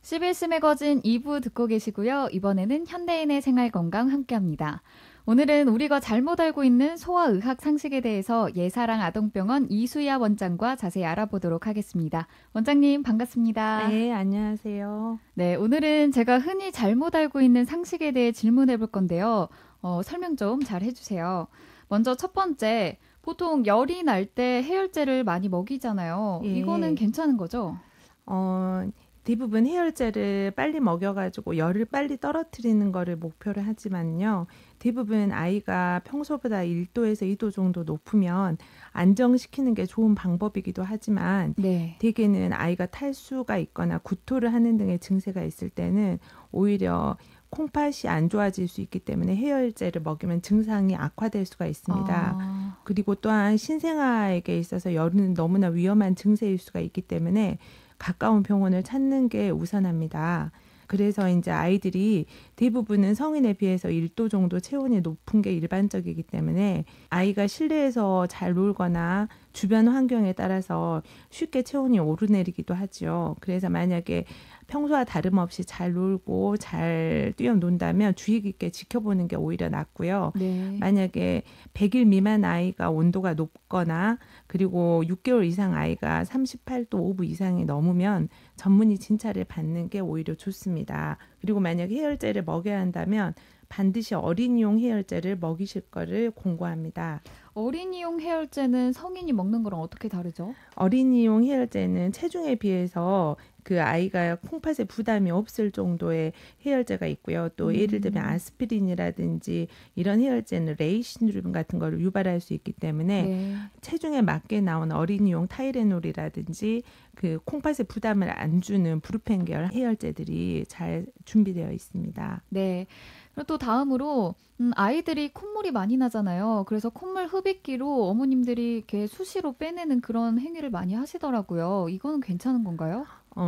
CBS 매거진 2부 듣고 계시고요. 이번에는 현대인의 생활건강 함께합니다. 오늘은 우리가 잘못 알고 있는 소아의학 상식에 대해서 예사랑 아동병원 이수야 원장과 자세히 알아보도록 하겠습니다. 원장님 반갑습니다. 네, 안녕하세요. 네, 오늘은 제가 흔히 잘못 알고 있는 상식에 대해 질문해 볼 건데요. 설명 좀 잘 해주세요. 먼저 첫 번째, 보통 열이 날 때 해열제를 많이 먹이잖아요. 예. 이거는 괜찮은 거죠? 대부분 해열제를 빨리 먹여가지고 열을 빨리 떨어뜨리는 거를 목표로 하지만요. 대부분 아이가 평소보다 1도에서 2도 정도 높으면 안정시키는 게 좋은 방법이기도 하지만 네. 대개는 아이가 탈수가 있거나 구토를 하는 등의 증세가 있을 때는 오히려 콩팥이 안 좋아질 수 있기 때문에 해열제를 먹이면 증상이 악화될 수가 있습니다. 그리고 또한 신생아에게 있어서 열은 너무나 위험한 증세일 수가 있기 때문에 가까운 병원을 찾는 게 우선합니다. 그래서 이제 아이들이 대부분은 성인에 비해서 1도 정도 체온이 높은 게 일반적이기 때문에 아이가 실내에서 잘 놀거나 주변 환경에 따라서 쉽게 체온이 오르내리기도 하죠. 그래서 만약에 평소와 다름없이 잘 놀고 잘 뛰어논다면 주의 깊게 지켜보는 게 오히려 낫고요. 네. 만약에 100일 미만 아이가 온도가 높거나 그리고 6개월 이상 아이가 38도 5분 이상이 넘으면 전문의 진찰을 받는 게 오히려 좋습니다. 그리고 만약 해열제를 먹여야 한다면 반드시 어린이용 해열제를 먹이실 거를 권고합니다. 어린이용 해열제는 성인이 먹는 거랑 어떻게 다르죠? 어린이용 해열제는 체중에 비해서 그 아이가 콩팥에 부담이 없을 정도의 해열제가 있고요. 또 예를 들면 아스피린이라든지 이런 해열제는 레이신륨 같은 걸 유발할 수 있기 때문에 네. 체중에 맞게 나온 어린이용 타이레놀이라든지 그 콩팥에 부담을 안 주는 브루펜 계열 해열제들이 잘 준비되어 있습니다. 네. 그리고 또 다음으로 아이들이 콧물이 많이 나잖아요. 그래서 콧물 흡입기로 어머님들이 이렇게 수시로 빼내는 그런 행위를 많이 하시더라고요. 이거는 괜찮은 건가요?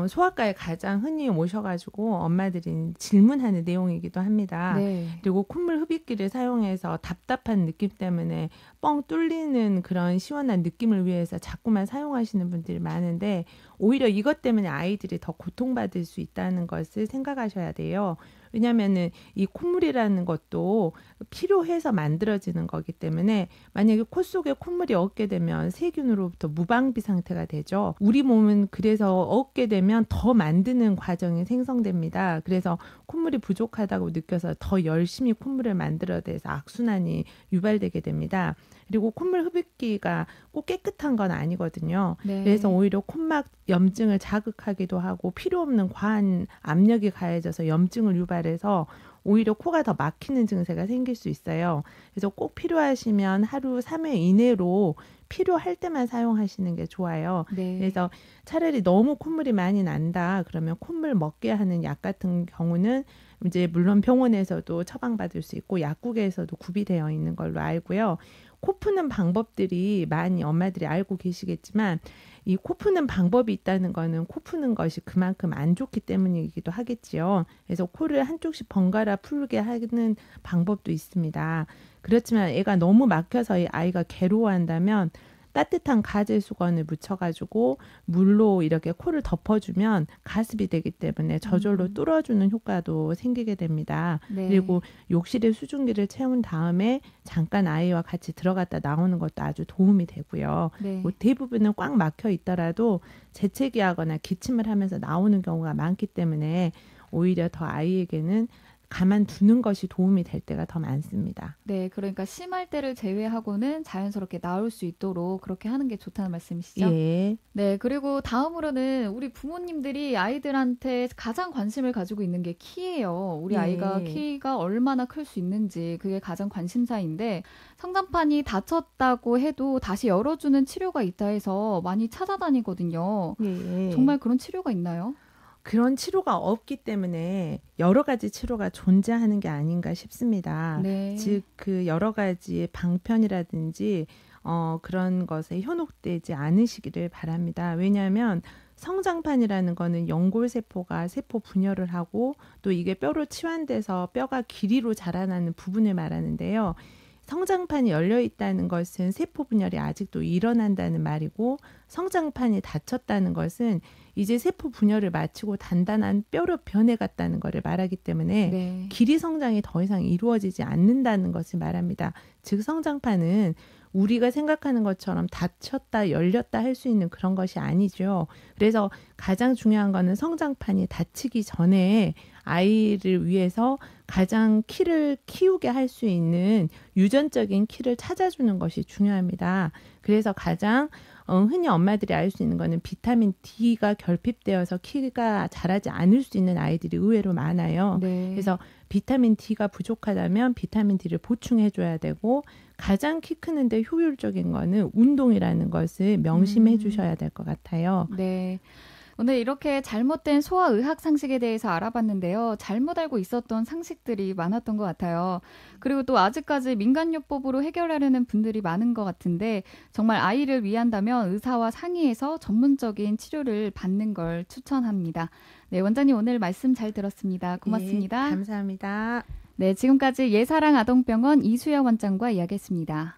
소아과에 가장 흔히 오셔가지고 엄마들이 질문하는 내용이기도 합니다. 네. 그리고 콧물 흡입기를 사용해서 답답한 느낌 때문에 뻥 뚫리는 그런 시원한 느낌을 위해서 자꾸만 사용하시는 분들이 많은데 오히려 이것 때문에 아이들이 더 고통받을 수 있다는 것을 생각하셔야 돼요. 왜냐하면은 이 콧물이라는 것도 필요해서 만들어지는 거기 때문에 만약에 코 속에 콧물이 얻게 되면 세균으로부터 무방비 상태가 되죠. 우리 몸은 그래서 얻게 되면 더 만드는 과정이 생성됩니다. 그래서 콧물이 부족하다고 느껴서 더 열심히 콧물을 만들어내서 악순환이 유발되게 됩니다. 그리고 콧물 흡입기가 꼭 깨끗한 건 아니거든요. 네. 그래서 오히려 콧막 염증을 자극하기도 하고 필요 없는 과한 압력이 가해져서 염증을 유발해서 오히려 코가 더 막히는 증세가 생길 수 있어요. 그래서 꼭 필요하시면 하루 3회 이내로 필요할 때만 사용하시는 게 좋아요. 네. 그래서 차라리 너무 콧물이 많이 난다 그러면 콧물 먹게 하는 약 같은 경우는 이제 물론 병원에서도 처방받을 수 있고 약국에서도 구비되어 있는 걸로 알고요. 코 푸는 방법들이 많이 엄마들이 알고 계시겠지만 이 코 푸는 방법이 있다는 거는 코 푸는 것이 그만큼 안 좋기 때문이기도 하겠지요. 그래서 코를 한쪽씩 번갈아 풀게 하는 방법도 있습니다. 그렇지만 애가 너무 막혀서 이 아이가 괴로워한다면 따뜻한 가젤 수건을 묻혀가지고 물로 이렇게 코를 덮어주면 가습이 되기 때문에 저절로 뚫어주는 효과도 생기게 됩니다. 네. 그리고 욕실에 수증기를 채운 다음에 잠깐 아이와 같이 들어갔다 나오는 것도 아주 도움이 되고요. 네. 뭐 대부분은 꽉 막혀 있더라도 재채기하거나 기침을 하면서 나오는 경우가 많기 때문에 오히려 더 아이에게는 가만두는 것이 도움이 될 때가 더 많습니다. 네, 그러니까 심할 때를 제외하고는 자연스럽게 나올 수 있도록 그렇게 하는 게 좋다는 말씀이시죠? 예. 네, 그리고 다음으로는 우리 부모님들이 아이들한테 가장 관심을 가지고 있는 게 키예요. 우리 예. 아이가 키가 얼마나 클 수 있는지 그게 가장 관심사인데 성장판이 다쳤다고 해도 다시 열어주는 치료가 있다 해서 많이 찾아다니거든요. 예. 정말 그런 치료가 있나요? 그런 치료가 없기 때문에 여러 가지 치료가 존재하는 게 아닌가 싶습니다. 네. 즉, 그 여러 가지 방편이라든지 그런 것에 현혹되지 않으시기를 바랍니다. 왜냐하면 성장판이라는 거는 연골세포가 세포 분열을 하고 또 이게 뼈로 치환돼서 뼈가 길이로 자라나는 부분을 말하는데요. 성장판이 열려 있다는 것은 세포 분열이 아직도 일어난다는 말이고 성장판이 닫혔다는 것은 이제 세포 분열을 마치고 단단한 뼈로 변해갔다는 것을 말하기 때문에 네. 길이 성장이 더 이상 이루어지지 않는다는 것을 말합니다. 즉 성장판은 우리가 생각하는 것처럼 닫혔다 열렸다 할 수 있는 그런 것이 아니죠. 그래서 가장 중요한 거는 성장판이 닫히기 전에 아이를 위해서 가장 키를 키우게 할 수 있는 유전적인 키를 찾아주는 것이 중요합니다. 그래서 가장 흔히 엄마들이 알 수 있는 거는 비타민 D가 결핍되어서 키가 자라지 않을 수 있는 아이들이 의외로 많아요. 네. 그래서 비타민 D가 부족하다면 비타민 D를 보충해 줘야 되고 가장 키 크는데 효율적인 거는 운동이라는 것을 명심해 주셔야 될 것 같아요. 네. 오늘 이렇게 잘못된 소아의학 상식에 대해서 알아봤는데요. 잘못 알고 있었던 상식들이 많았던 것 같아요. 그리고 또 아직까지 민간요법으로 해결하려는 분들이 많은 것 같은데 정말 아이를 위한다면 의사와 상의해서 전문적인 치료를 받는 걸 추천합니다. 네, 원장님 오늘 말씀 잘 들었습니다. 고맙습니다. 네, 감사합니다. 네, 지금까지 예사랑 아동병원 이수연 원장과 이야기했습니다.